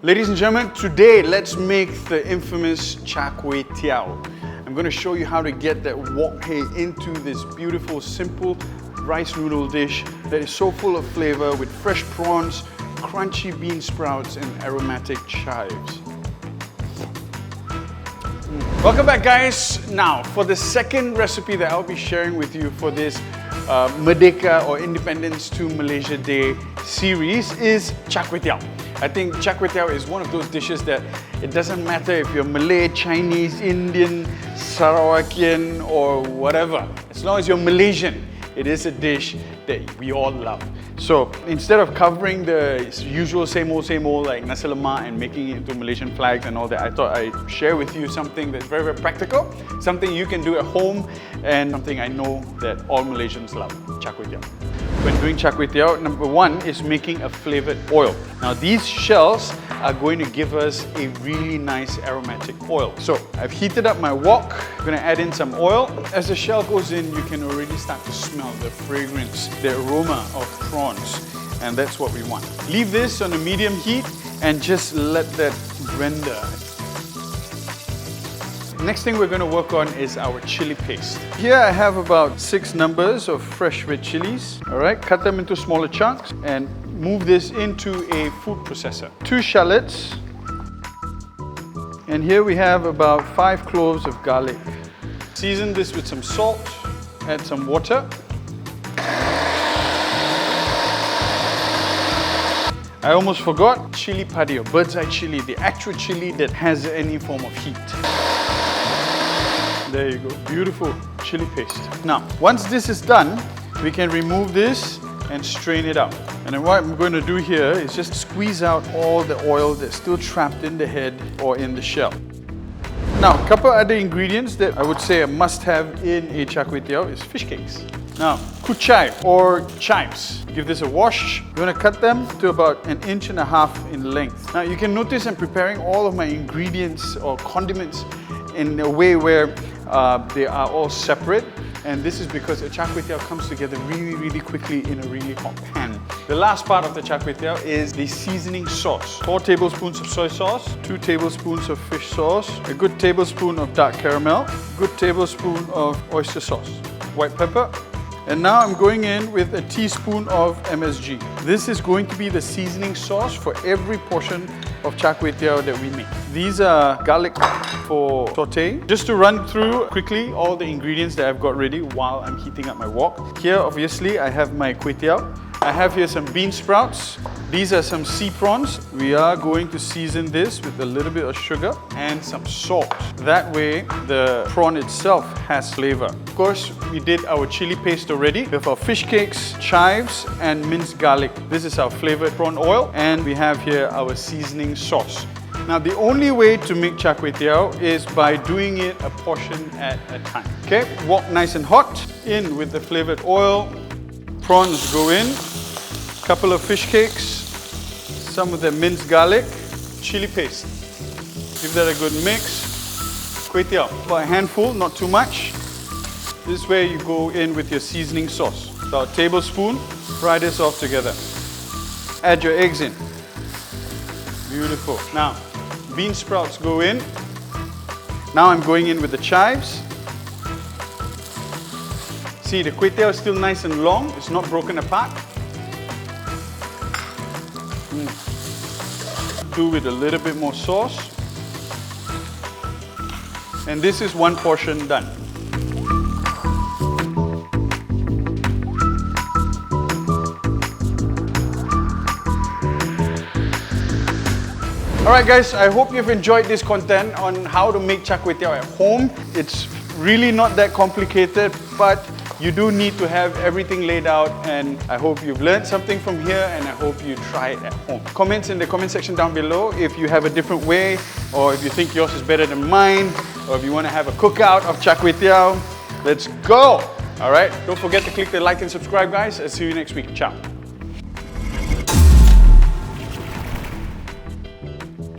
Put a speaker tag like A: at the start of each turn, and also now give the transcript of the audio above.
A: Ladies and gentlemen, today let's make the infamous Char Kway Teow. I'm going to show you how to get that wok hei into this beautiful, simple rice noodle dish that is so full of flavor with fresh prawns, crunchy bean sprouts and aromatic chives. Welcome back, guys. Now, for the second recipe that I'll be sharing with you for this Merdeka or Independence to Malaysia Day series is Char Kway Teow. I think Char Kway Teow is one of those dishes that it doesn't matter if you're Malay, Chinese, Indian, Sarawakian or whatever. As long as you're Malaysian, it is a dish that we all love. So instead of covering the usual same old like nasi lemak and making it into Malaysian flags and all that, I thought I'd share with you something that's very, very practical, something you can do at home and something I know that all Malaysians love, Char Kway Teow. When doing Char Kway Teow, number one is making a flavoured oil. Now these shells are going to give us a really nice aromatic oil. So I've heated up my wok. I'm going to add in some oil. As the shell goes in, you can already start to smell the fragrance, the aroma of prawns, and that's what we want. Leave this on a medium heat and just let that render. Next thing we're going to work on is our chili paste. Here I have about 6 numbers of fresh red chilies. All right, cut them into smaller chunks and move this into a food processor. 2 shallots. And here we have about 5 cloves of garlic. Season this with some salt, add some water. I almost forgot chili padi or bird's eye chili, the actual chili that has any form of heat. There you go, beautiful chili paste. Now, once this is done, we can remove this and strain it out. And then what I'm going to do here is just squeeze out all the oil that's still trapped in the head or in the shell. Now, a couple other ingredients that I would say a must-have in a Char Kway Teow is fish cakes. Now, kuey or chives. Give this a wash. I'm going to cut them to about 1.5 inches in length. Now, you can notice I'm preparing all of my ingredients or condiments in a way where they are all separate, and this is because a Char Kway Teow comes together really quickly in a really hot pan. The last part of the Char Kway Teow is the seasoning sauce. 4 tablespoons of soy sauce, 2 tablespoons of fish sauce, a good tablespoon of dark caramel, a good tablespoon of oyster sauce, white pepper, and now I'm going in with a teaspoon of MSG. This is going to be the seasoning sauce for every portion of Char Kway Teow that we make. These are garlic for sauté. Just to run through quickly all the ingredients that I've got ready while I'm heating up my wok. Here, obviously, I have my kway teow. I have here some bean sprouts. These are some sea prawns. We are going to season this with a little bit of sugar and some salt. That way, the prawn itself has flavor. Of course, we did our chili paste already with our fish cakes, chives, and minced garlic. This is our flavored prawn oil, and we have here our seasoning sauce. Now, the only way to make Char Kway Teow is by doing it a portion at a time. Okay, wok nice and hot. In with the flavored oil. Prawns go in. Couple of fish cakes. Some of the minced garlic. Chili paste. Give that a good mix. Kway Teow, about a handful, not too much. This is where you go in with your seasoning sauce. About a tablespoon. Fry this off together. Add your eggs in. Beautiful. Now, bean sprouts go in. Now I'm going in with the chives. See, the kway teow is still nice and long. It's not broken apart. Do with a little bit more sauce. And this is one portion done. Alright guys, I hope you've enjoyed this content on how to make Char Kway Teow at home. It's really not that complicated, but you do need to have everything laid out, and I hope you've learned something from here, and I hope you try it at home. Comments in the comment section down below if you have a different way, or if you think yours is better than mine, or if you want to have a cookout of Char Kway Teow. Let's go! Alright, don't forget to click the like and subscribe guys. I'll see you next week. Ciao.